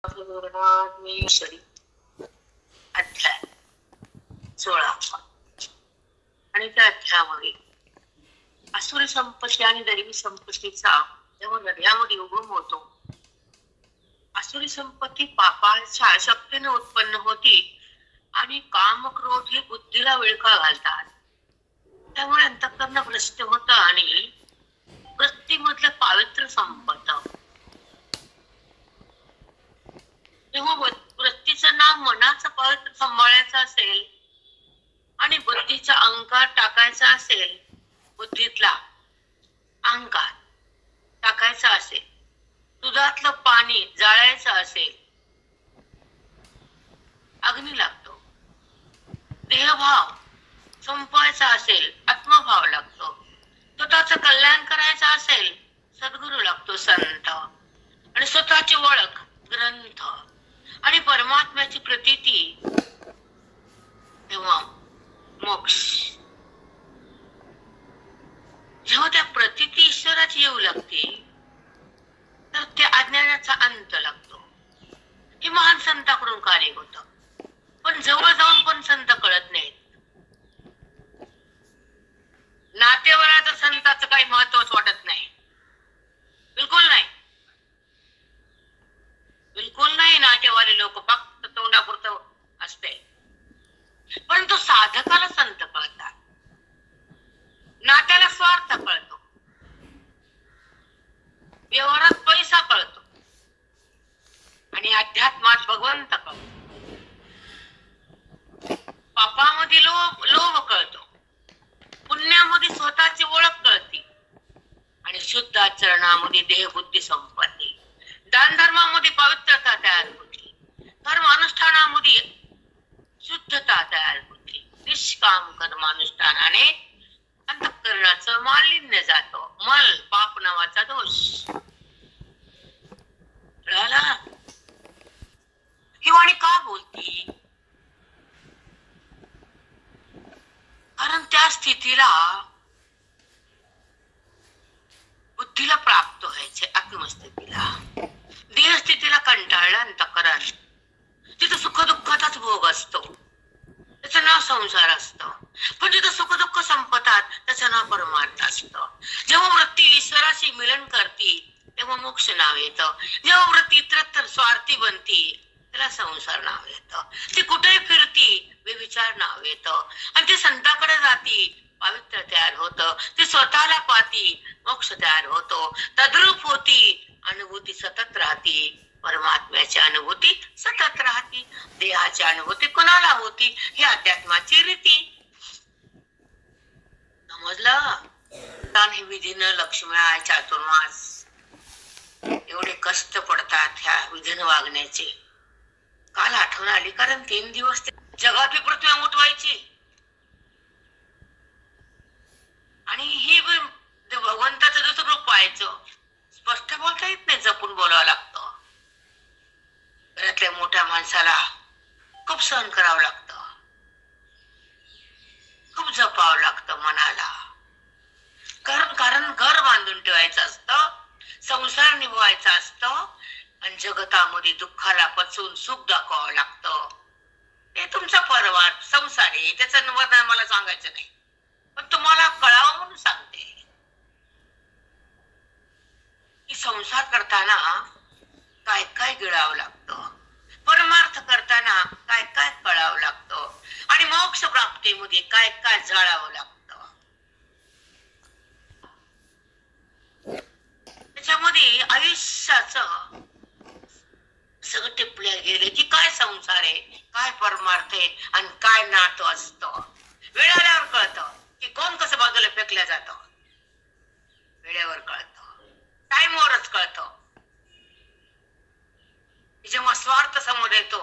अध्याय 16 आणि त्या अध्यायामध्ये असुरी संपत्ती आणि दैवी संपत्तीचा जेव्हा हृदयामध्ये उगम होतो, असुरी संपत्ती पापाच्या शक्तीने उत्पन्न होती आणि काम क्रोध हे बुद्धीला विळखा घालतात. त्यामुळे अंतःकरण भ्रष्ट होतं आणि वृत्तीमधलं पावित्र्य संपत. तेव्हा वृत्तीचं नाव मनाचं पावित्र्य सांभाळायचं असेल आणि बुद्धीचा अहंकार टाकायचा असेल, बुद्धीतला अहंकार टाकायचा असेल, दुधातलं पाणी जाळायचं असेल, अग्नी लागतो. देहभाव संपवायचा असेल, आत्मभाव लागतो. स्वतःच कल्याण करायचं असेल, सद्गुरू लागतो, संत. आणि स्वतःची ओळख ग्रंथ आणि परमात्म्याची प्रतीती, तेव्हा मोक्ष. जेव्हा त्या प्रतीती ईश्वराची येऊ लागते तर त्या अज्ञानाचा अंत लागतो. हे महान संताकडून कार्य होत, पण जवळ जाऊन पण संत कळत नाहीत. नातेवाईकाचं संताचं काही महत्वच वाटत नाही, बिलकुल नाही, बिलकुल नाही. नातेवाले लोक फक्त तोंडापुरतं असते, परंतु साधकाला संत कळतात. नात्याला स्वार्थ कळतो, व्यवहारात पैसा कळतो आणि अध्यात्मात भगवंत कळतो. पापामध्ये लोभ कळतो, पुण्यामध्ये स्वतःची ओळख कळते आणि शुद्ध आचरणामध्ये देहबुद्धी संपत्ती, दान धर्मामध्ये पवित्रता तयार होती, धर्म अनुष्ठानामध्ये शुद्धता तयार होती. निष्काम कर्मानुष्ठानाने अंतःकरणाचं मालिन्य जातो, मल पाप नावाचा दोष. ही वाणी का बोलती? कारण त्या स्थितीला बुद्धीला प्राप्त व्हायचे, आत्मस्थितीला. देहस्थितीला कंटाळलं अंतःकरण, तिथं सुख दुःखाचाच भोग असतो, त्याचं नाव संसार असतं. पण जिथं सुख दुःख संपतात त्याचं नाव परमार्थ असतं. जेव्हा वृत्ती ईश्वराशी मिलन करती तेव्हा मोक्ष नाव येतं. जेव्हा वृत्ती इतरत्र स्वार्थी बनती त्याला संसार नाव येतं. ती कुठेही फिरती व्यभिचार नाव येतं. आणि ती संताकडे जाती, पावित्र्य तयार होतं. ती स्वतःला पाहती, मोक्ष तयार होतो. तद्रूप होती, अनुभूती सतत राहती. परमात्म्याची अनुभूती सतत राहती. देहाची अनुभूती कोणाला होती? ही अध्यात्माची रीती. समजलं? हे विधीनं लक्ष्म्या चातुर्मास एवढे कष्ट पडतात ह्या विधीनं वागण्याचे. काल आठवण आली, कारण 3 दिवस जगात पृथ्वी उठवायची आणि हे भगवंताचं जसं रूप पाहायचं. स्पष्ट बोलता येत नाही, जपून बोलावं लागतं. घरातल्या मोठ्या माणसाला खूप सहन करावं लागतं, खूप जपावं लागतं मनाला. कारण घर बांधून ठेवायचं असतं, संसार निभवायचा असतो आणि जगतामध्ये दुःखाला पचवून सुख दाखवावं लागतं. हे तुमचा परिवार संसार आहे, त्याचं निवर्णन मला सांगायचं नाही, पण तुम्हाला कळावं म्हणून सांगते की संसार करताना काय काय गिळावं लागतं, परमार्थ करताना काय काय कळावं लागतं आणि मोक्ष प्राप्तीमध्ये काय काय जाळावं लागतं. त्याच्यामध्ये आयुष्याचं सगळं टिपल्या गेले की काय संसार आहे, काय परमार्थ आहे आणि काय नातं असतं. वेळ आल्यावर कळतं की कोण कसं बाजूला फेकल्या जातं. वेळेवर कळतं, टाइमवरच कळतं. जेव्हा स्वार्थ समोर येतो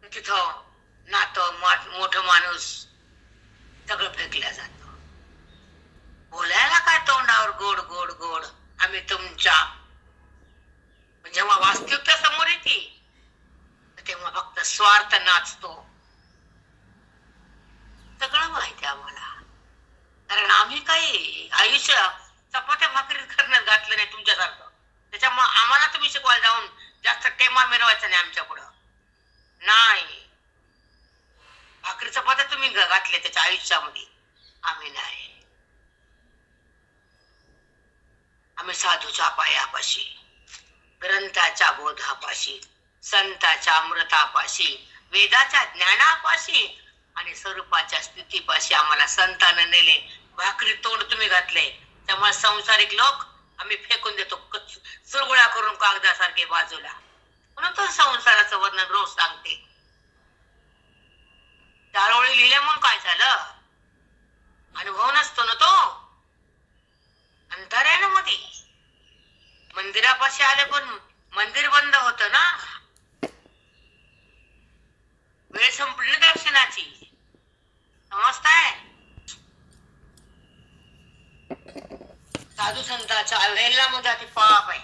तिथं नातं, मोठं माणूस सगळं फेकल्या जातं. बोलायला काय तोंडावर गोड गोड गोड आम्ही तुमच्या, जेव्हा वास्तविकता समोर येते तेव्हा फक्त स्वार्थ नाचतो. सगळं माहिती आम्हाला, कारण आम्ही काही आयुष्य चपात्या भाकरी करण्यात घातलं नाही तुमच्यासारखं. त्याच्यामुळे आम्हाला तुम्ही शिकवायला जाऊन जास्त मिरवायचा नाही आमच्या पुढं. नाही, भाकरी चपात्या तुम्ही घातले त्याच्या आयुष्यामध्ये, आम्ही नाही. आम्ही साधूच्या पायापाशी, ग्रंथाच्या बोधापाशी, संताच्या अमृतापाशी, वेदाच्या ज्ञानापाशी आणि स्वरूपाच्या स्थितीपाशी आम्हाला संतानं नेले. भाकरी तोंड तुम्ही घातले, त्यामुळे संसारिक लोक आम्ही फेकून देतो चुरगुळा करून कागदासारखे बाजूला. म्हणून तर संसाराचं वर्णन रोज सांगते. चारोळी लिहिल्या म्हणून काय झालं? अनुभव नसतो ना तो, अंतर आहे ना मध्ये. मंदिरापाशी आले पण मंदिर बंद होत ना, वेळ संपली दर्शनाची. समजताय? साधू संतांच्या अवहेलनामध्ये अति पाप आहे.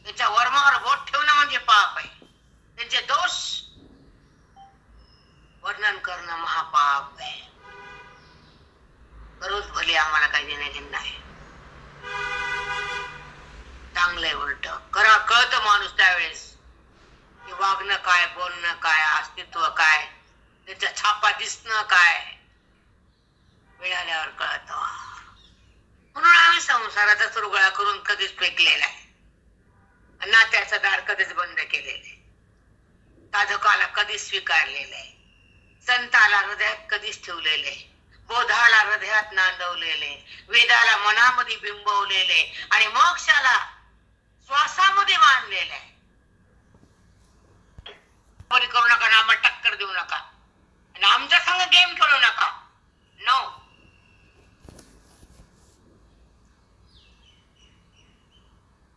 त्यांच्या वर्मावर बोट ठेवणं म्हणजे पाप आहे. त्यांचे दोष वर्णन करणं महापाप आहे. रोज भले आम्हाला काही देणे घेणं आहे. चांगलंय उलट करा, कळतं माणूस त्यावेळेस की वागणं काय, बोलणं काय, अस्तित्व काय, त्याच्या छापा दिसणं काय, मिळाल्यावर कळत. म्हणून आम्ही संसाराचा चुरगळा करून कधीच फेकलेला आहे. नात्याचं दार कधीच बंद केलेले, साधकाला कधीच स्वीकारलेले, संताला हृदयात कधीच ठेवलेले, बोधाला हृदयात नांदवलेले, वेदाला मनामध्ये बिंबवलेले आणि मोक्षाला श्वासामध्ये मानलेले. करू नका ना, आम्हाला टक्कर देऊ नका आणि आमच्या संग गेम खेळू नका. No,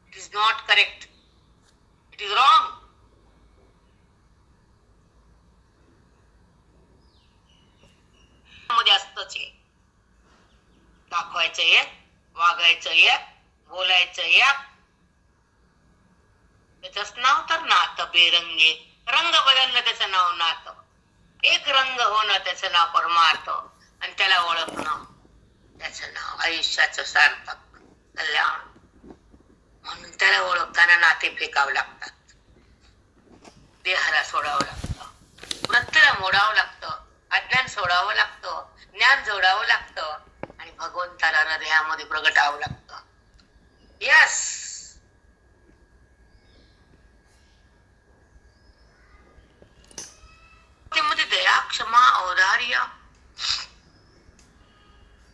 it is not correct, it is wrong. मध्ये असतच आहे, दाखवायचं एक, वागायचं एक, बोलायचं एक. त्याच नाव तर नातं बेरंगी. रंग बदलणं त्याचं नाव नातं. एक रंग होणं त्याचं नाव परमार्थ आणि त्याला ओळखणं त्याचं नाव आयुष्याचं सार्थक कल्याण. म्हणून त्याला ओळखताना नाते फेकावं लागतात, देहाला सोडावं लागतं, वृत्तीला मोडावं लागतं, अज्ञान सोडावं लागतं, ज्ञान जोडावं लागतं आणि भगवंताला हृदयामध्ये प्रगटावं लागतं. यस, मध्ये दया, क्षमा, औदार्य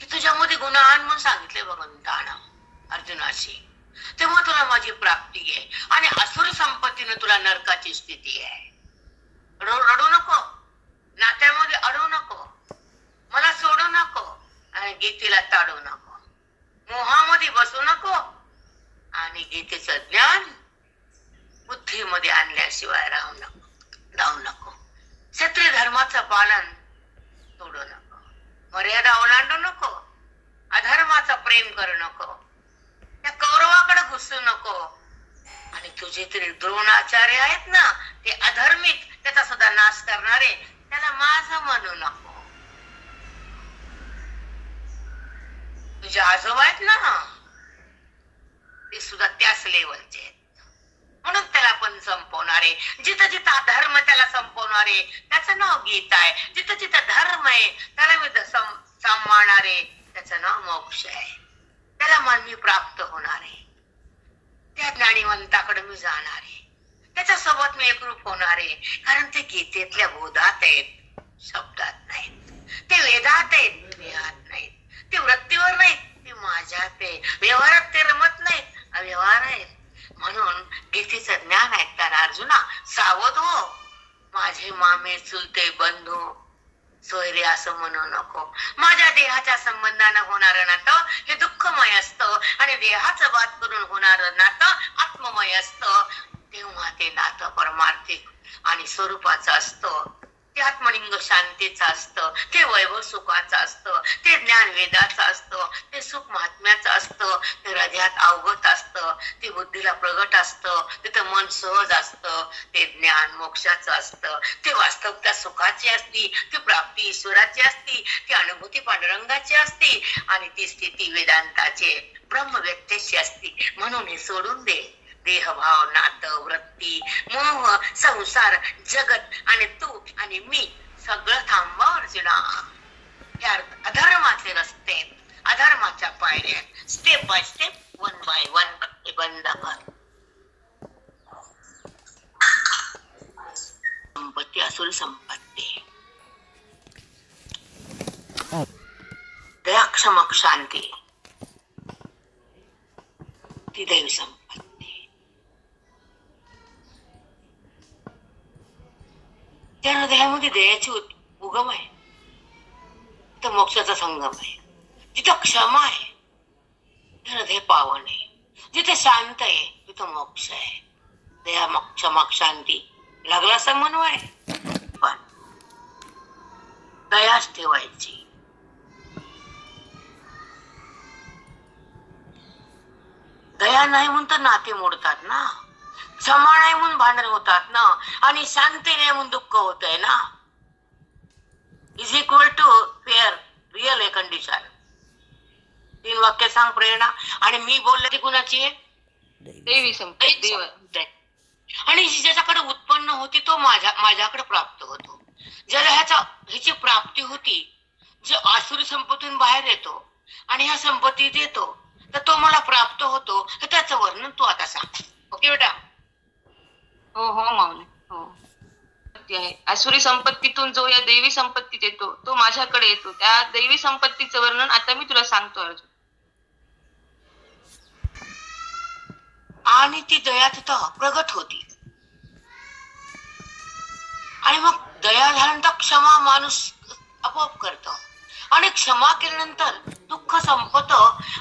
तुझ्यामध्ये गुण आण म्हणून सांगितले भगवंतानं अर्जुनाशी. तेव्हा तुला माझी प्राप्ती आहे आणि असुर संपत्तीने तुला नरकाची स्थिती आहे. रडू नको, नात्यामध्ये अडू नको, मला सोडू नको आणि गीतेला ताडू नको, मोहामध्ये बसू नको आणि गीतेचं ज्ञान बुद्धीमध्ये आणल्याशिवाय राहू नको. क्षत्रिय धर्माचं पालन सोडू नको, मर्यादा ओलांडू नको, अधर्माचं प्रेम करू नको, त्या कौरवाकडे घुसू नको आणि तुझे तरी द्रोणाचार्य आहेत ना, ते अधर्मिक, त्याचा सुद्धा नाश करणारे, त्याला माझं म्हणू नको. तुझे आजोबा आहेत ना, ते सुद्धा त्याच लेवलचे आहेत. म्हणून त्याला पण संपवणारे, जिथं जिथं अधर्म त्याला संपवणारे, त्याचं नाव गीता आहे. जिथं जिथं धर्म आहे त्याला मी सांभाळणारे, त्याचं नाव मोक्ष आहे. त्याला मन मी प्राप्त होणार आहे, त्या ज्ञानीवंताकडे मी जाणार आहे, त्याच्यासोबत मी एकरूप होणार आहे. कारण ते गीतेतल्या बोधात आहेत, शब्दात नाहीत. ते वेदात आहेत, देहात नाहीत. ते वृत्तीवर नाहीत, ते माझ्यात आहे. व्यवहारात ते रमत नाहीत, अव्यवहार आहेत. म्हणून गीतेचं ज्ञान ऐकताना अर्जुना सावध हो. माझे मामे चुलते बंधू सोयरे असं म्हणू नको. माझ्या देहाच्या संबंधानं होणारं नातं हे दुःखमय असतं आणि देहाचं बात करून होणारं नातं आत्ममय असतं. तेव्हा ते नातं परमार्थिक आणि स्वरूपाचं असतं. ते आत्मलिंग शांतीचं असतं, ते वैभव सुखाचं असतं, ते ज्ञान वेदाचं असतं, ते सुख महात्म्याचं असतं, ते हृदयात अवगत असतं, ते बुद्धीला प्रगट असतं, तिथं मन सहज असतं, ते ज्ञान मोक्षाचं असतं, ते वास्तवता सुखाची असती, ती प्राप्ती ईश्वराची असती, ती अनुभूती पांडुरंगाची असती आणि ती स्थिती वेदांताची ब्रह्म व्यक्तीची असती. म्हणून हे सोडून दे, देहभाव, नातं, वृत्ती, मोह, संसार, जगत आणि तू आणि मी सगळं थांबवा अर्जुना. या अधर्माचे रस्ते, अधर्माच्या पायऱ्या, step by step, one by one ते बंद कर. संपत्ती असुरी संपत्ती, दया, क्षमा, शांती ती दैवी संपत्ती. त्या हृदयामध्ये दयाची उगम आहे, तिथं मोक्षाचा संगम आहे. जिथं क्षमा आहे हृदय पावन आहे. जिथे शांत आहे तिथं मोक्ष आहे. दया, क्षमा, शांती लागला समन्वय, पण दयाच ठेवायची. दया नाही म्हणून तर नाते मोडतात ना, क्षमा नाही म्हणून भांडण होतात ना, आणि शांती नाही म्हणून दुःख होत आहे ना. Is equal to fair real आहे कंडिशन. 3 वाक्य सांग प्रेरणा. आणि मी बोलले ती कुणाची आहे? देवी संपत्ती. आणि ज्याच्याकडे उत्पन्न होती तो माझ्याकडे प्राप्त होतो. ज्याला ह्याची प्राप्ती होती, जो आसुरी संपत्तीतून बाहेर येतो आणि ह्या संपत्तीत येतो, तर तो मला प्राप्त होतो. तर त्याचं वर्णन तू आता सांग. ओके बेटा? हो हो माऊली, हो. आहे आसुरी संपत्तीतून जो या देवी संपत्तीत येतो तो माझ्याकडे येतो. त्या देवी संपत्तीचं वर्णन आता मी तुला सांगतो अर्जुन. आणि ती दया तिथं प्रगट होती. आणि मग दया झाल्यानंतर क्षमा माणूस आपोआप करतो. आणि क्षमा केल्यानंतर दुःख संपत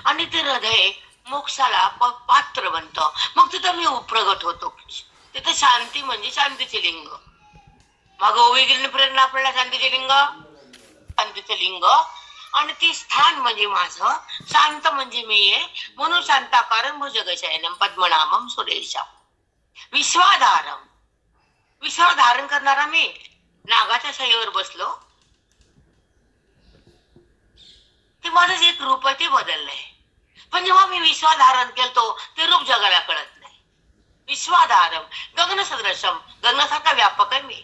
आणि ते हृदय मोक्षाला पात्र बनत. मग तिथं मी प्रगट होतो. तिथे शांती म्हणजे शांतीचे लिंग. मग ओवी प्रेरणा आपल्याला शांतीचे लिंग, शांतीचे लिंग. आणि ती स्थान म्हणजे माझं, शांत म्हणजे मी आहे. म्हणून शांताकारं भुजगशयनं पद्मनाभं सुरेशं. विश्वाधारम, विश्व धारण करणारा मी. नागाच्या शय्येवर बसलो, ते माझं जे एक रूप आहे ते बदललंय. पण जेव्हा मी विश्वाधारण केलतो ते रूप जगाला कळत नाही. विश्वाधारम गगन सदृशम, गगनासारखा व्यापक आहे मी.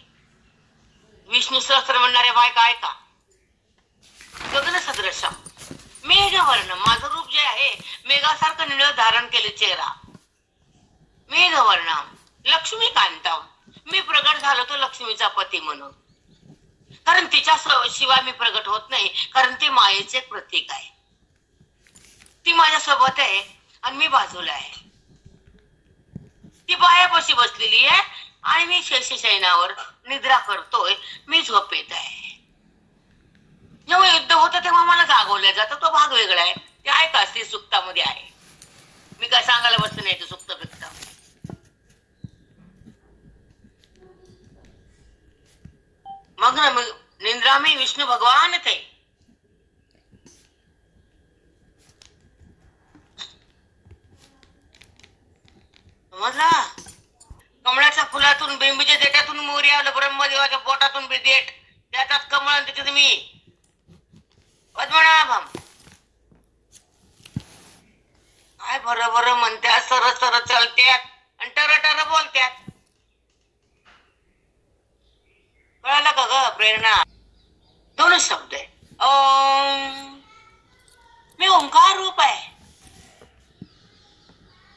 विष्णू सहस्त्र म्हणणारे बायका आहे का? गगन सदृशम मेघवर्ण, माझं रूप जे आहे मेघासारखं निळ धारण केले चेहरा. मेघवर्ण लक्ष्मीकांतम, मी प्रगट झालो तो लक्ष्मीचा पती म्हणून. कारण तिच्या शिवाय मी प्रगट होत नाही. कारण ती मायेचे प्रतीक आहे. ती माझ्या सोबत आहे आणि मी बाजूला आहे. ती पायापाशी बसलेली आहे आणि मी शेषशयनावर निद्रा करतोय. मी झोपेत आहे. जेव्हा युद्ध होतं तेव्हा मला जागवलं जातं. तो भाग वेगळा आहे. ते आहे का स्त्री सुक्तामध्ये आहे. मी काय सांगायला बसत नाही ते सुक्त बिक्त. मग ना निंद्रा में विष्णू भगवान थे. समजला? कमळाच्या फुलातून, बेंबीच्या देठातून मोरी आलं, ब्रह्मदेवाच्या पोटातून देठ, त्याच्यात कमळ, त्याच्यात मी. पद्मनाभम काय बरोबर म्हणत्यात, सरळ सरळ चालत्यात आणि टर बोलत्यात. कळालं का ग प्रेरणा? दोनच शब्द आहे. ओम. मी ओंकार रूप आहे.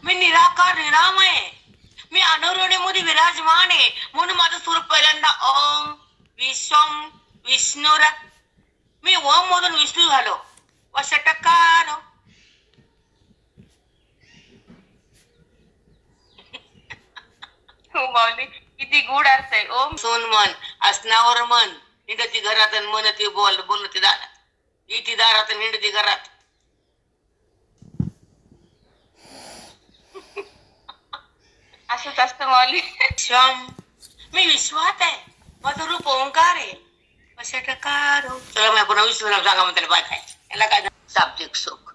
मी निराकार निरामय आहे. मी अनोरणीमध्ये विराजमान आहे. म्हणून माझं स्वरूप पहिल्यांदा ओम विश्वम विष्णुर. मी ओम मधून विष्णू झालो. वषटकार. हो माऊली, किती गुढ अर्थ आहे. ओम सोन मन, असनावर मन, हिंडती घरात आणि मन ती बोलती दारात. इथे दारात आणि हिंडती घरात. असंच असतं माऊली. विश्वम, मी विश्वात आहे. माझं रूप ओंकार आहे. वषटकार. चला मी पुन्हा विष्णू सांगा म्हणते बाय काय याला काय शाब्दिक सुख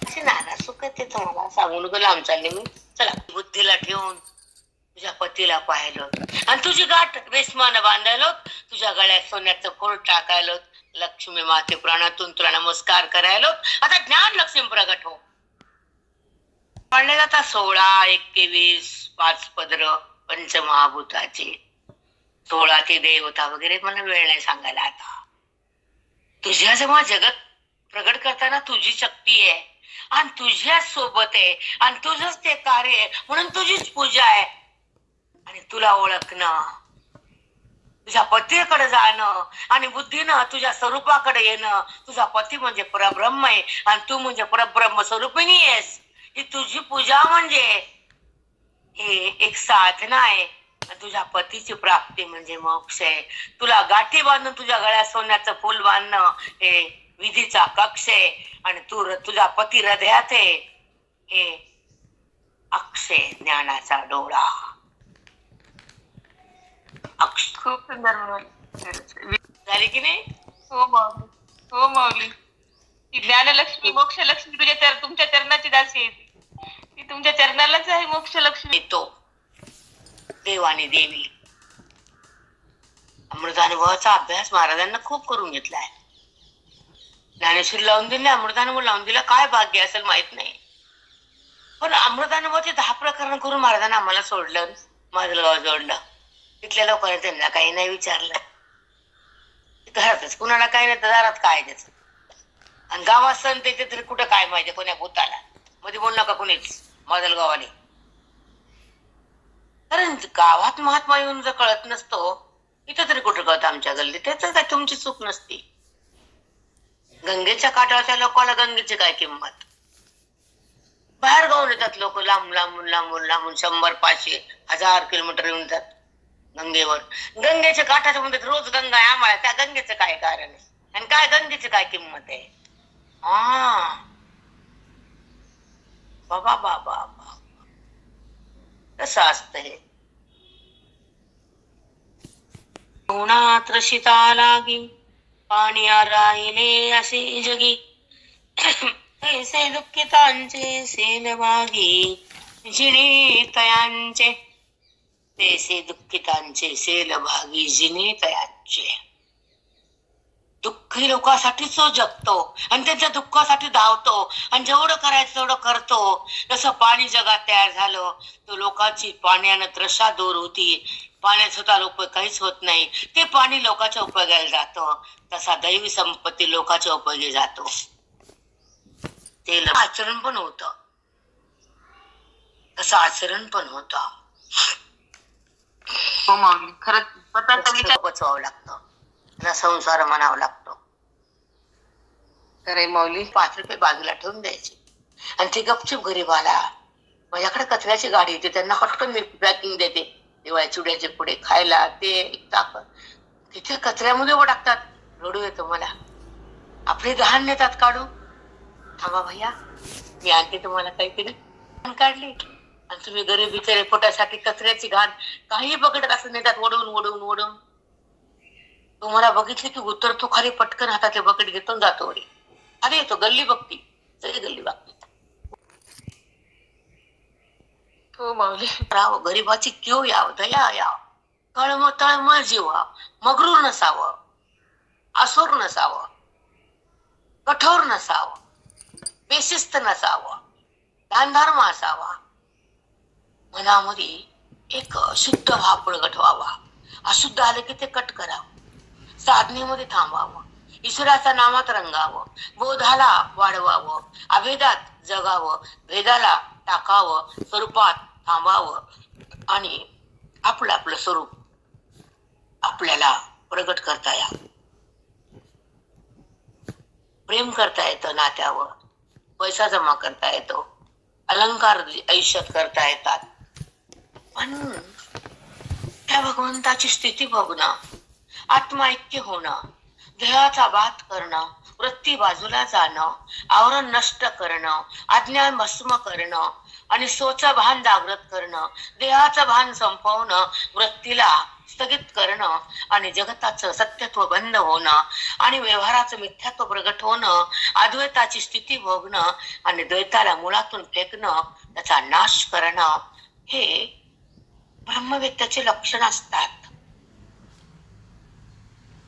असे नाना सुख ते तुम्हाला सांगून नको लांब चालले मी. चला बुद्धीला ठेवून तुझ्या पतीला पाहिलं आणि तुझी गाठ रेशमानं बांधायलो. तुझ्या गळ्यात सोन्याचं खोल टाकायलो. लक्ष्मी माते प्राणातून तुला नमस्कार करायलो. आता ज्ञान लक्ष्मी प्रगट हो. पाळले जातात 16, 21, 5 पदर पंचमहाभूताचे, 16 ते देवता वगैरे. मला वेळ नाही सांगायला आता. तुझ्या जेव्हा जगत प्रगट करताना तुझी शक्ती आहे आणि तुझ्याच सोबत आहे आणि तुझंच ते कार्य आहे, म्हणून तुझीच पूजा आहे. आणि तुला ओळखणं, तुझ्या पतीकडे जाणं आणि बुद्धीनं तुझ्या स्वरूपाकडे येणं. तुझा पती म्हणजे परब्रह्म आहे आणि तू म्हणजे परब्रह्म स्वरूपिणी आहेस. ही तुझी पूजा म्हणजे हे एक साधना आहे. तुझ्या पतीची प्राप्ती म्हणजे मोक्ष आहे. तुला गाठी बांधून तुझ्या गळ्यात सोन्याचं फूल बांधणं हे विधीचा कक्ष आहे. आणि तुझा पती हृदयात आहे हे अक्षय ज्ञानाचा डोळा. खूप सुंदर झाली की नाही? हो माऊली, हो माऊली. ती ज्ञानलक्ष्मी मोक्षलक्ष्मी तुमच्या चरणाची दासी आहे. ती तुमच्या चरणालाच आहे मोक्षलक्ष्मी. तो देव आणि देवी अमृतानुभवाचा अभ्यास महाराजांना खूप करून घेतलाय. ज्ञानेश्वरी लावून दिली, अमृतानुभव लावून दिला. काय भाग्य असेल माहित नाही. पण अमृतानुभवाचे 10 प्रकरण करून महाराजांना आम्हाला सोडलं, माजलगाव जोडलं. तिथल्या लोकांनी त्यांना काही नाही विचारलं. घरातच कुणाला काही नाही तर दारात काय त्याच. आणि गावात सण त्याचे तरी कुठं काय माहिती कोण्या भूताला. मध्ये बोल नका कुणीच माजलगावाले. कारण गावात महात्मा येऊन जर कळत नसतो, इथं तरी कुठं कळत आमच्या गल्लीत. त्याच काय तुमची चूक नसती. गंगेच्या काठावरच्या लोकांना गंगेची काय किंमत. बाहेर गावून येतात लोक, लांब लांबून लांबून लांबून 100, 500, 1000 किलोमीटर येऊन जातात गंगेवर. गंगेच्या काठाच्या मध्ये रोज गंगा आहे आम्हाला. त्या गंगेचं काय कारण आहे आणि काय गंगेची काय किंमत आहे. बाबा बाबा बाबा कसं असत हे. उन्हात रशिता लागी पाणी राहिले असे जगी, ऐसे दुःखितांचे सेलभागी जिने तयांचे. तैसे दुःखितांचे सेलभागी जिने तयांचे. दुःखी लोकांसाठीच तो जगतो आणि त्यांच्या दुःखासाठी धावतो आणि जेवढं करायचं तेवढं करतो. जसं पाणी जगात तयार झालं तर लोकांची पाण्यानं त्रसा दूर होती. पाण्याचा स्वतः उपयोग काहीच होत नाही, ते पाणी लोकांच्या उपयोगाला जातं. तसा दैवी संपत्ती लोकांच्या उपयोगी जातो. ते आचरण पण होत, तसं आचरण पण होत. हो माऊली, खरंच स्वतःचा विचार बचवावं लागतं, त्यांना संसार म्हणावं लागतो. खरंय माऊली. 5 रुपये बाजूला ठेवून द्यायचे आणि ते गपचूप गरीबाला. माझ्याकडे कचऱ्याची गाडी येते, त्यांना पटकन मी पॅकिंग देते. दिवाळी चुड्याचे पुढे खायला ते टाकत तिथे कचऱ्यामध्ये उभं टाकतात. रडू येतो मला. आपले दहान नेतात काढून. थांबा भैया, मी आणते तुम्हाला काहीतरी. काढली आणि तुम्ही गरीब बिचारे पोटासाठी कचऱ्याची घाण काही बघत असं नेतात ओढून ओढून ओढून. तुम्हाला बघितले की उतरतो खाली, पटकन हातातले बकेट घेतो जातो वरी. अरे येतो गल्ली बघती, सगळी गल्ली बघती. हो माऊली. राव गरीबाची क्यू याव, दया याव, तळमळ तळमळ जीवा, मगरूर नसावं, आसुर नसावं, कठोर नसावं, बेशिस्त नसावं, दानधर्म असावा. मनामध्ये एक शुद्ध भाव प्रगट व्हावा. अशुद्ध आले की ते कट करावं. साधनेमध्ये थांबावं, ईश्वराच्या नामात रंगावं, बोधाला वाढवावं, अभेदात जगावं, भेदाला टाकावं, स्वरूपात थांबावं आणि आपलं आपलं स्वरूप आपल्याला प्रगट करता यावं. प्रेम करता येतं नात्यावर, पैसा जमा करता येतो, अलंकार आयुष्यात करता येतात. पण त्या भगवंताची स्थिती बघणं, आत्मऐक्य होणं, देहाचा बात करणं, वृत्ती बाजूला जाणं, आवरण नष्ट करणं, अज्ञान भस्म करणं आणि स्वचं भान जागृत करणं, देहाचं भान संपवणं, वृत्तीला स्थगित करणं आणि जगताचं सत्यत्व बंद होणं आणि व्यवहाराचं मिथ्यात्व प्रगट होणं, अद्वैताची स्थिती भोगणं आणि द्वैताला मुळातून फेकणं, त्याचा नाश करणं, हे ब्रह्मवेत्याचे लक्षण असतात.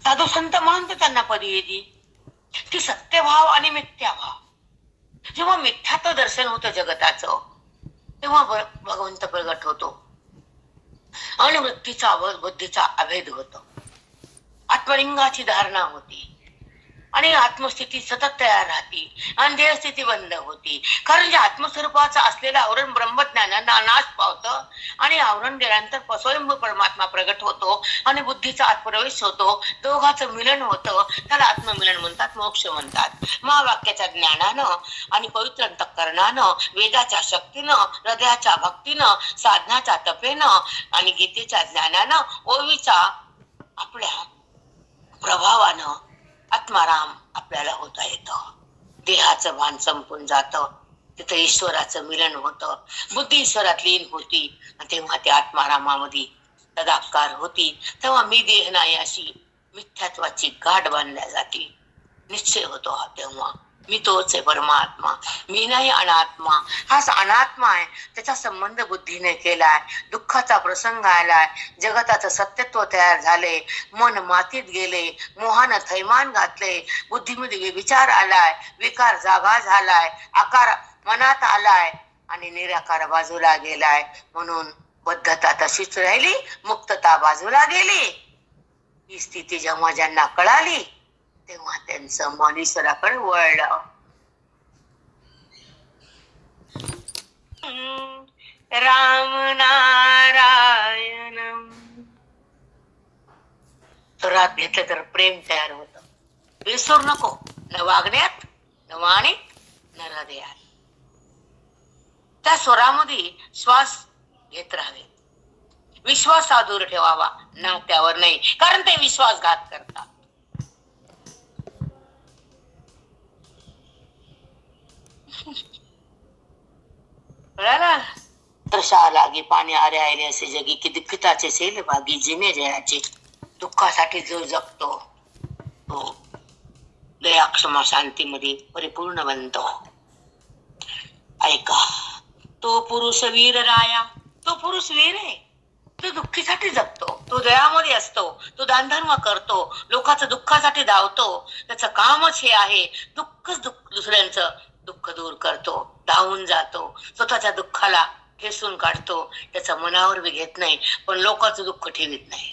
साधू संत म्हणून तर त्यांना पदी येते ती सत्यभाव आणि मिथ्याभाव. जेव्हा मिथ्यात्व दर्शन होतं जगताचं, तेव्हा भगवंत प्रगट होतो आणि बुद्धीचा अभेद होतो. आत्मलिंगाची धारणा होती आणि आत्मस्थिती सतत तयार राहती आणि देहस्थिती बंद होती. कारण जे आत्मस्वरूपाचा असलेलं आवरण ब्रह्मज्ञानांना नाश पावतं आणि आवरण गेल्यानंतर स्वयंभू परमात्मा प्रगट होतो आणि बुद्धीचा आत्मप्रवेश होतो. दोघांचं मिलन होतं. त्याला आत्ममिलन म्हणतात, मोक्ष म्हणतात. महावाक्याच्या ज्ञानानं आणि पवित्र अंतःकरणानं, वेदाच्या शक्तीनं, हृदयाच्या भक्तीनं, साधनाच्या तपेनं आणि गीतेच्या ज्ञानानं, ओवीचा आपल्या प्रभावानं आत्माराम आपल्याला होता येतं. देहाचं भान संपून जातं. तिथं ईश्वराचं मिलन होतं. बुद्धी ईश्वरात लीन होती. तेव्हा ते आत्मारामामध्ये तदाकार होती. तेव्हा मी देह नाही अशी मिथ्यात्वाची गाठ बांधल्या जाते. निश्चय होतो हा तेव्हा मी तोच आहे परमात्मा, मी नाही अनात्मा. हाच अनात्मा आहे. त्याचा संबंध बुद्धीने केलाय. दुःखाचा प्रसंग आलाय. जगताचं सत्यत्व तयार झाले. मन मातीत गेले. मोहानं थैमान घातले. बुद्धीमध्ये विचार आलाय. विकार जागा झालाय. आकार मनात आलाय आणि निराकार बाजूला गेलाय. म्हणून बद्धता तशीच राहिली, मुक्तता बाजूला गेली. ही स्थिती जेव्हा ज्यांना कळाली तेव्हा त्यांचं मन ईश्वराकडे वळलं. राम नारायण स्वरात घेतलं तर प्रेम तयार होत. विसरू नको, न वागण्यात, न वाणीत, न हृदयात. त्या स्वरामध्ये श्वास घेत राहावे. विश्वास साधूर ठेवावा, नात्यावर नाही, कारण ते विश्वासघात करतात. कळाला लागी पाणी आरे आले असे जगी की दुःखिताचे सेल भागी जिने जयाचे. दुःखासाठी जो जगतो तो दया क्षमा शांतीमध्ये परिपूर्ण बनतो. ऐका, तो पुरुष वीर राया, तो पुरुष वीर आहे. तो दुःखीसाठी जगतो, तो दयामध्ये असतो, तो दानधर्म करतो, लोकांच्या दुःखासाठी धावतो. त्याचं कामच हे आहे. दुसऱ्यांचं दुःख दूर करतो, धावून जातो, स्वतःच्या दुःखाला ठेसून काढतो. त्याचा मनावर बी घेत नाही, पण लोकांचं दुःख ठेवीत नाही.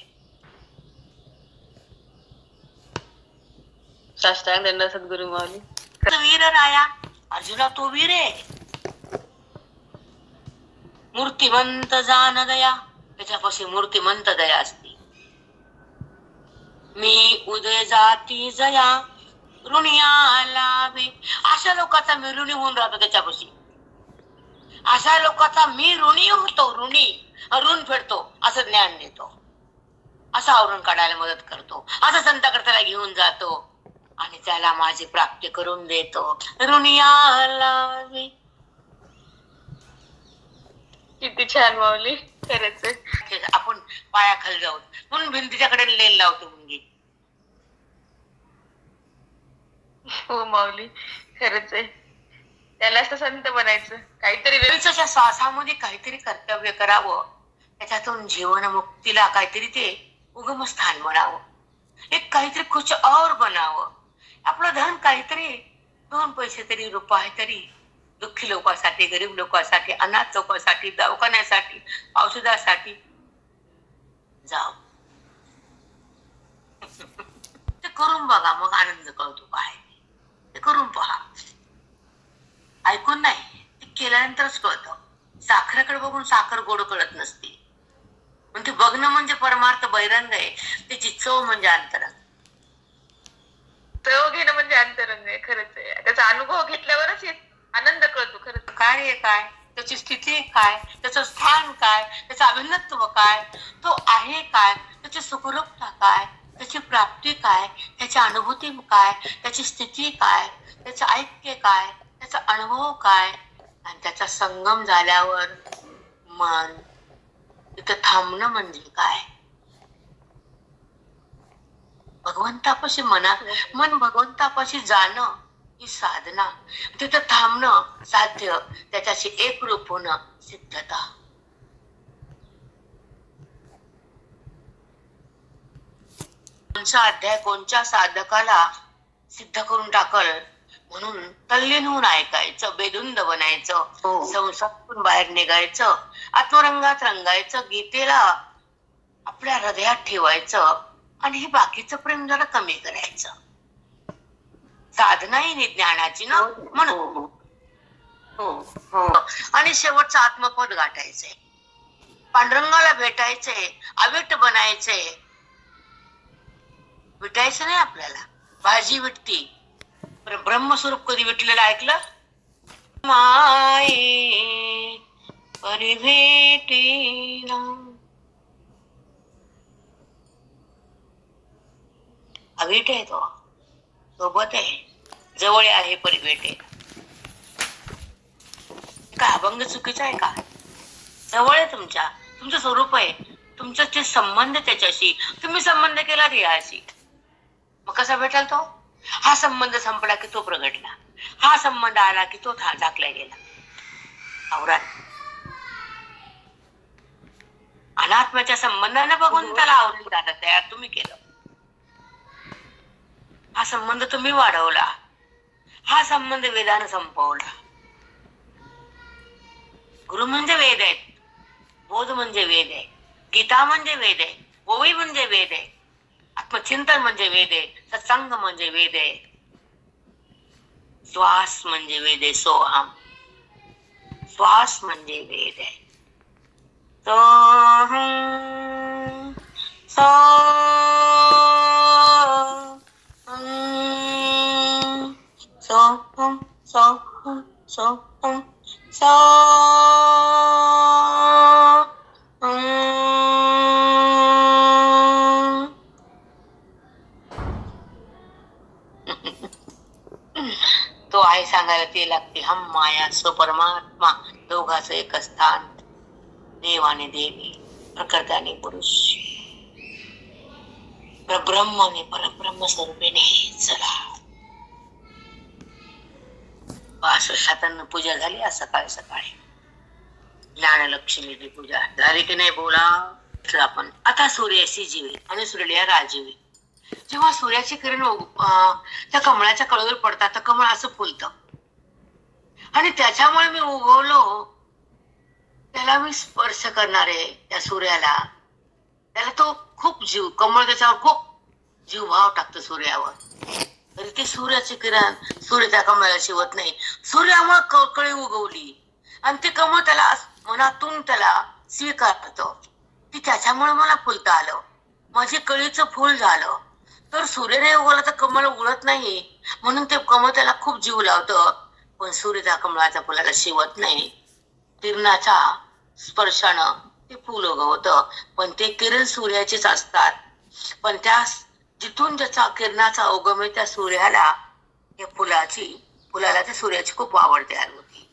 साष्टांग दंड सद्गुरु माऊली. वीर राया, अर्जुना तो वीर आहे. मूर्तिमंत जान दया, त्याच्यापाशी मूर्तिमंत दया असते. मी उदय जाती जया ऋणिया लाभे, अशा लोकांचा मी ऋणी होऊन राहतो त्याच्यापाशी. अशा लोकांचा मी ऋणी होतो, ऋण फेडतो, असं ज्ञान देतो, असं आवरण काढायला मदत करतो, असं संताकडे त्याला घेऊन जातो आणि त्याला माझी प्राप्ती करून देतो. ऋणिया लाभे. किती छान माऊली, खरंच. आपण पायाखाली जाऊ म्हणून भिंतीच्याकडे लेल लावतो मुंगी. हो माऊली, खरंच आहे. त्याला असं संत बनायचं, काहीतरी श्वासामध्ये काहीतरी कर्तव्य करावं, त्याच्यातून जीवन मुक्तीला काहीतरी ते उगम स्थान बनावं, एक काहीतरी कुछ और बनावं. आपलं धन काहीतरी 2 पैसे तरी, रुपये तरी दुःखी लोकांसाठी, गरीब लोकांसाठी, अनाथ लोकांसाठी, दवाखान्यासाठी, औषधासाठी जाव. ते करून बघा, मग आनंद कळतो काय ते करून पहा. ऐकून नाही, ते केल्यानंतरच कळतं. साखरेकडे बघून साखर गोड कळत नसते. पण ते बघणं म्हणजे परमार्थ बहिरंग आहे. त्याची चव म्हणजे अंतरंग. चव घेणं म्हणजे अंतरंग आहे. खरंच आहे. त्याचा अनुभव घेतल्यावरच आनंद कळतो. खरंच कार्य काय, त्याची स्थिती काय, त्याचं स्थान काय, त्याचं अभिन्नत्व काय, तो आहे काय, त्याची सुखरूपता काय, त्याची प्राप्ती काय, त्याची अनुभूती काय, त्याची स्थिती काय, त्याचं ऐक्य काय, त्याचा अनुभव काय, आणि त्याचा संगम झाल्यावर मन तिथं थांबणं म्हणजे काय. भगवंतापाशी मन भगवंतापाशी जाणं ही साधना, तिथं थांबणं साध्य, त्याच्याशी एकरूप होणं सिद्धता. कोणचा अध्याय कोणच्या साधकाला सिद्ध करून टाकल म्हणून तल्लीन होऊन ऐकायचं, बेधुंद बनायचं, संसारातून बाहेर निघायचं, आत्मरंगात रंगायचं, गीतेला आपल्या हृदयात ठेवायचं आणि हे बाकीचं प्रेम जरा कमी करायचं. साधना ही ज्ञानाची ना म्हणून. आणि शेवटचं आत्मपद गाठायचंय, पांडुरंगाला भेटायचंय, अविट बनायचंय. विटायचं नाही आपल्याला, भाजी विटती. ब्रह्मस्वरूप कधी विटलेलं ऐकलं? माये परिभेटेना अविट आहे, तो सोबत आहे, जवळ आहे, परिभेटे. काय अभंग चुकीचा आहे का? जवळ आहे, तुमचं स्वरूप आहे, तुमचं ते संबंध त्याच्याशी, तुम्ही संबंध केला देहाशी, मग कसा भेटाल तो? हा संबंध संपला की तो प्रगटला, हा संबंध आला की तो झाकला गेला. आवरात अनात्म्याच्या संबंधाने बघून त्याला आवरून जाता तयार तुम्ही केलं. हा संबंध तुम्ही वाढवला, हा संबंध वेदानं संपवला. गुरु म्हणजे वेद आहेत, बोध म्हणजे वेद आहे, गीता म्हणजे वेद आहे, ओवी म्हणजे वेद आहे, आत्मचिंतन म्हणजे वेद आहे, सत्संग म्हणजे वेद आहे, श्वास म्हणजे वेद आहे, सोहम श्वास म्हणजे वेद आहे. सोहम सोहम सोहम सोहम तो आहे सांगायला ते लागते. हम माया स्वपरमात्मा दोघांचं एक स्थान, देव आणि देवी, प्रकृती आणि पुरुष, ब्रह्म आणि परब्रह्म स्वरूपीने. चला 5 वर्षांना पूजा झाली आज सकाळी ज्ञानलक्ष्मीची पूजा झाली की नाही बोला आपण. आता सूर्याशी जीवे आणि सूर्याला राजीवे. जेव्हा सूर्याची किरण त्या कमळाच्या कळवर पडतात तर कमळ असं फुलतं आणि त्याच्यामुळे मी उगवलो, त्याला मी स्पर्श करणार आहे त्या सूर्याला. त्याला तो खूप जीव, कमळ त्याच्यावर खूप जीवभाव टाकतो सूर्यावर. तरी ते सूर्याची किरण सूर्य त्या कमळाला शिवत नाही. सूर्यामुळे कळी उगवली आणि ते कमळ त्याला मनातून त्याला स्वीकारतो की त्याच्यामुळे मला फुलता आलं, माझे कळीचं फुल झालं. तर सूर्य नाही उगवला तर कमळ उगळत नाही, म्हणून ते कमळ त्याला खूप जीव लावतं. पण सूर्य त्या कमळाच्या फुलाला शिवत नाही. किरणाच्या स्पर्शानं ते फुल उगवतं, पण ते किरण सूर्याचीच असतात. पण त्या जिथून ज्याचा किरणाचा उगम आहे त्या सूर्याला, त्या फुलाला त्या सूर्याची खूप आवड तयार होती.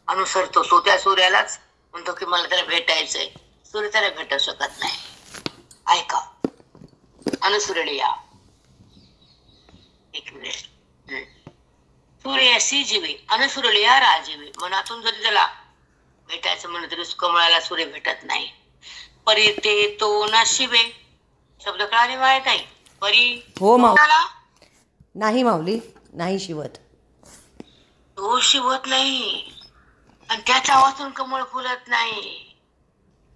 अनुसरतो तो त्या सूर्यालाच, म्हणतो की मला त्याला भेटायचंय. सूर्य त्याला भेटू शकत नाही. ऐका, अनुसरले या एक मिनिट. सूर्याशी जीवे अनुसरले या राजीवे. मनातून जरी त्याला भेटायचं म्हणलं तरी कमळाला सूर्य भेटत नाही. परी ते तो ना शिवे. शब्द कळाले माहित आहे? परी हो मावली. नाही माऊली, नाही शिवत. तो शिवत नाही आणि त्याच्या वाचून कमळ फुलत नाही.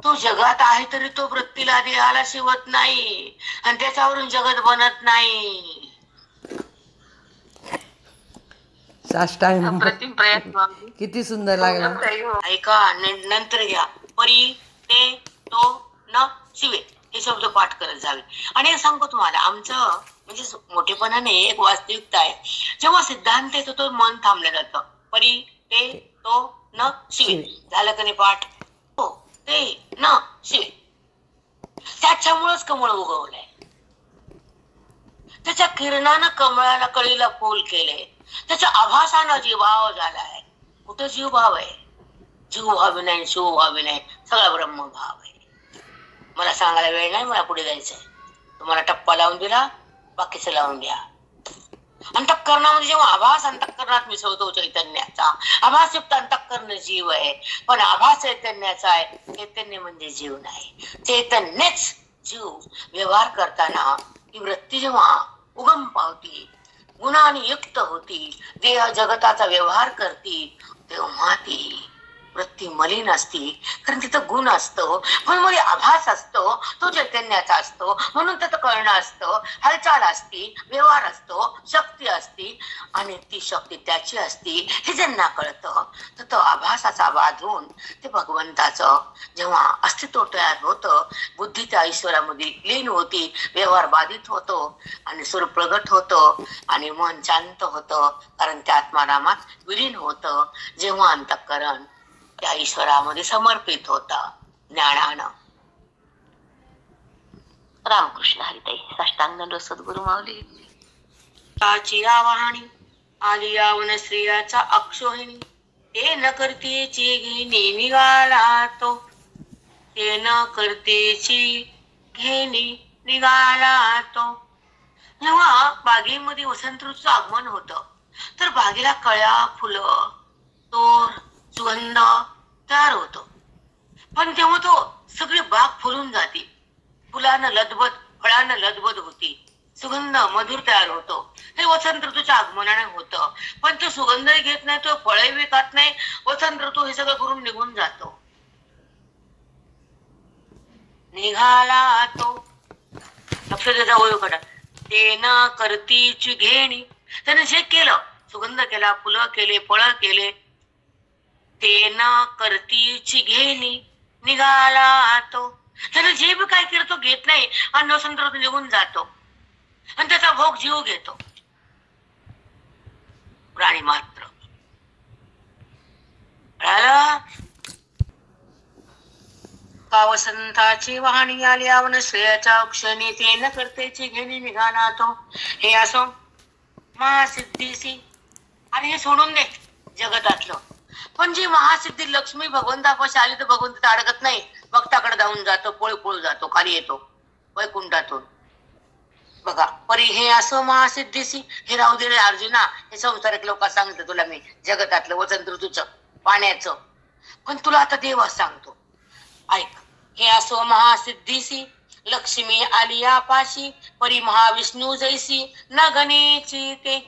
तो जगात आहे तरी तो वृत्तीला देहाला शिवत नाही आणि त्याच्यावरून जगत बनत नाही. साष्टांग अप्रतिम प्रयत्न. किती सुंदर लागला. ऐका, नंतर घ्या. परी ते तो न शिवे हे शब्द पाठ करत जावे. आणि सांगतो तुम्हाला, आमचं म्हणजे मोठेपणाने एक वास्तविकता आहे. जेव्हा सिद्धांत येतो तो मन थांबलं जातं. परी ते तो न शिवे झालं का नाही पाठ? हो, ते न शिवे. त्याच्यामुळेच कमळ उगवलंय. त्याच्या किरणानं कमळाला कळीला फूल केले. त्याच्या आभासानं जीवभाव झालाय. कुठं जीवभाव आहे? जीवभाव नाही, शिवभाव नाही, सगळा ब्रह्मभाव आहे. मला सांगायला वेळ नाही, मला पुढे जायचंय. तुम्हाला टप्पा लावून दिला, बाकीचं लावून द्या. अंतःकरणामध्ये जेव्हा आभास अंतःकरणात मिसळतो चैतन्याचा, आभासयुक्त अंतःकरण जीव आहे. पण आभास चैतन्याचा आहे, चैतन्य म्हणजे जीव नाही. चैतन्यच जीव. व्यवहार करताना ही वृत्ती जेव्हा उगम पावती, गुणाने युक्त होती, देह जगताचा व्यवहार करती, तेव्हा ती वृत्ती मलिन असती. कारण तिथं गुण असतो, म्हणून मध्ये आभास असतो, तो चैतन्याचा असतो, म्हणून त्याचं कळणं असतं, हालचाल असती, व्यवहार असतो, शक्ती असती, आणि ती शक्ती त्याची असती हे ज्यांना कळतं, तर तो आभासाचा बाधून ते भगवंताचं जेव्हा अस्तित्व तयार होतं, बुद्धी त्या ईश्वरामध्ये लीन होती, व्यवहार बाधित होतो आणि स्वरूप प्रगट होतं आणि मन शांत होतं, कारण त्या आत्मारामात विलीन होतं. जेव्हा अंतःकरण त्या ईश्वरामध्ये समर्पित होता ज्ञानानं. रामकृष्ण हरिताई. साष्टांग दंड सद्गुरु माऊली. ताची आवाहणी आली यावन स्त्रियाचा अक्षोहिणी, ते न करतेची घेणी निघाला तो, ते न करतेची घेणी निघाला तो. जेव्हा बागेमध्ये वसंत ऋतूचं आगमन होतं, तर बागेला कळ्या, फुलं, तोर, सुगंध तयार होतो. पण तेव्हा तो सगळी बाग फुलून जाते, फुलानं लदबद, फळानं लदबद होती, सुगंध मधुर तयार होतो. हे वसंत ऋतूच्या आगमनाने होतं. पण तो सुगंधही घेत नाही, तो फळही विकत नाही, वसंत ऋतू हे सगळं करून निघून जातो. निघाला तो, लक्ष त्याचा ओळखा, ते न करतीची घेणी. त्याने जे केलं, सुगंध केला, फुलं केले, फळं केले, ते न करतीची घेणी निघाला तो. त्याने जे बी काय केलं तो घेत नाही आणि वसंत ऋतू निघून जातो आणि त्याचा भोग जीव घेतो. प्राणी मात्र का वसंताची वाहणी आली यावन श्रेयाच्या क्षणी, ते न करतेची घेणी निघाला तो. हे असो महासिद्धीसी, आणि हे सोडून दे जगतातलं. पण जी महासिद्धी लक्ष्मी भगवंतापाशी आली तर भगवंत अडकत नाही, भक्ताकडे जाऊन जातो, पळू जातो, खाली येतो वैकुंठातून. बघा, परी हे असं महासिद्धीसी, हे राहू दे रे अर्जुना, हे संसारिक लोक सांगितलं तुला मी जगतातलं वसंत ऋतूचं पाण्याचं. पण तुला आता देव सांगतो, ऐक. हे असो महासिद्धीसी, लक्ष्मी आली या पाशी, परी महाविष्णू जैसी न गणेची ते.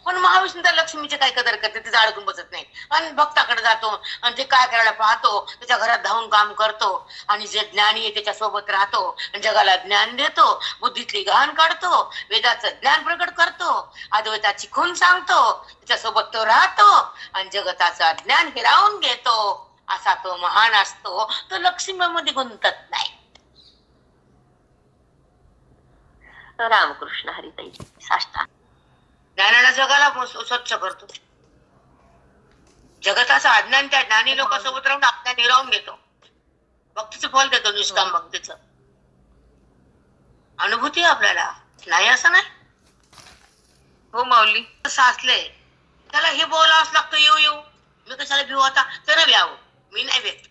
पण महाविष्णू त्या लक्ष्मीचे काय कदर करते, तिथे अडकून बसत नाही आणि भक्ताकडे जातो आणि ते काय करायला पाहतो, त्याच्या घरात धावून काम करतो आणि जे ज्ञानी आहे त्याच्या सोबत राहतो आणि जगाला ज्ञान देतो, बुद्धीतली गहाण काढतो, वेदाचं ज्ञान प्रकट करतो, अद्वैताची खून सांगतो, त्याच्यासोबत तो राहतो आणि जगताचा ज्ञान हिरावून घेतो. असा तो महान असतो, तो लक्ष्मीमध्ये गुंतत नाही. रामकृष्ण हरिताई. साष्टांग. ज्ञानाला जगाला स्वच्छ करतो, जगताचं अज्ञान त्या ज्ञानी लोकांसोबत राहून अज्ञान हिरावून घेतो, भक्तीचं फल देतो, निष्काम भक्तीचं. अनुभूती आपल्याला नाही असं नाही. हो माऊली. साचले त्याला हे बोलावंच लागतं, येऊ मी कशाला भिऊ, आता तर व्यावं, मी नाही व्यक्त.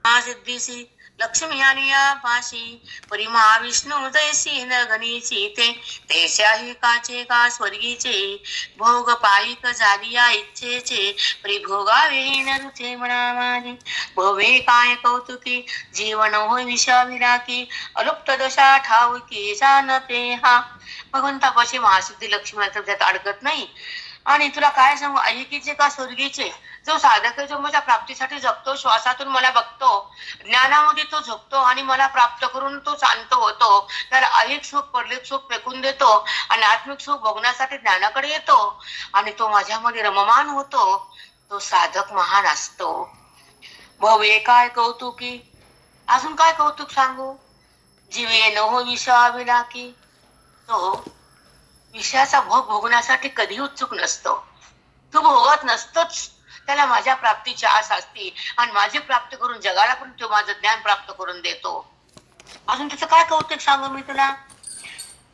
महासिद्धीसी लक्ष्मी आणि या पाशी, परी महाविष्णू जैसी न गणीची ते. तेशाही काचे का स्वर्गीचे, भोग पायिक झाली या इच्छेचे, परी भोगाविहीन रुचे म्हणा माझे. भोवे काय कौतुकी, जीवन होय विषाविराकी, अलुप्त दशा ठाऊकी जाणते हा. भगवंतापाशी महासिद्धी लक्ष्मी त्यात अडकत नाही. आणि तुला काय सांगू, ऐहिकीचे का स्वर्गीचे, जो साधक जो माझ्या प्राप्तीसाठी जगतो, श्वासातून मला बघतो, ज्ञानामध्ये तो झोपतो आणि मला प्राप्त करून तो शांत होतो, तर ऐहिक सुख परलिक सुख फेकून देतो आणि आत्मिक सुख भोगण्यासाठी ज्ञानाकडे येतो आणि तो माझ्यामध्ये रममान होतो, तो साधक महान असतो. भवे काय कौतुकी, अजून काय कौतुक सांगू, जीवे न हो विषाविलाकी, तो विषयाचा भोग भोगण्यासाठी कधी उत्सुक नसतो, तो भोगत नसतोच, त्याला माझ्या प्राप्तीची आस असते आणि माझी प्राप्ती करून जगाला पण तो माझं ज्ञान प्राप्त करून देतो. अजून त्याचं काय कौतुक सांगू मी तुला,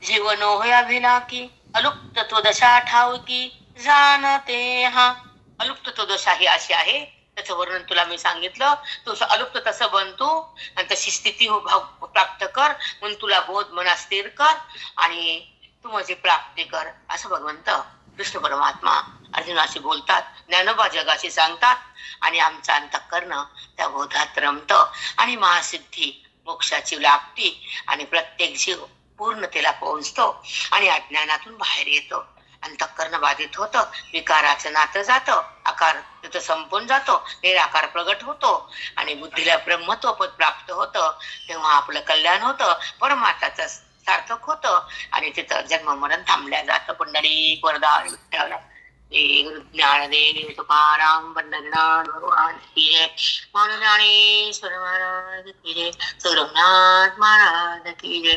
जीवन होय अभिलाकी, अलुप्त तो दशा ठाऊकी जाणते हा. अलुप्त तो दशा ही अशी आहे, त्याचं वर्णन तुला मी सांगितलं, तू अलुप्त तसं बनतो आणि तशी स्थिती प्राप्त कर, म्हणून तुला बोध मनात स्थिर कर आणि तू माझी प्राप्ती कर, असं भगवंत कृष्ण परमात्मा अर्जुनाशी बोलतात, ज्ञानोबा जगाशी सांगतात आणि आमचं अंतःकरण त्या बोधात रमतं आणि महासिद्धी मोक्षाची लाभती आणि प्रत्येक जीव पूर्णतेला पोहोचतो आणि अज्ञानातून बाहेर येतो. अंतःकरण बाधित होतं, विकाराचं नातं जातं, आकार तिथं संपून जातो, निराकार प्रगट होतो आणि बुद्धीला ब्रह्मत्व पद प्राप्त होतं. तेव्हा आपलं कल्याण होतं, परमात्म्याचं सार्थक होतं आणि तिथं जन्म मरण थांबल्या जातं. पुंडलिक वरदान विठ्ठल गुरु ज्ञानदेव तुकाराम पंढरीनाथ भगवान की जय. ज्ञानेश्वर महाराज की जय. रघुनाथ महाराज की जय.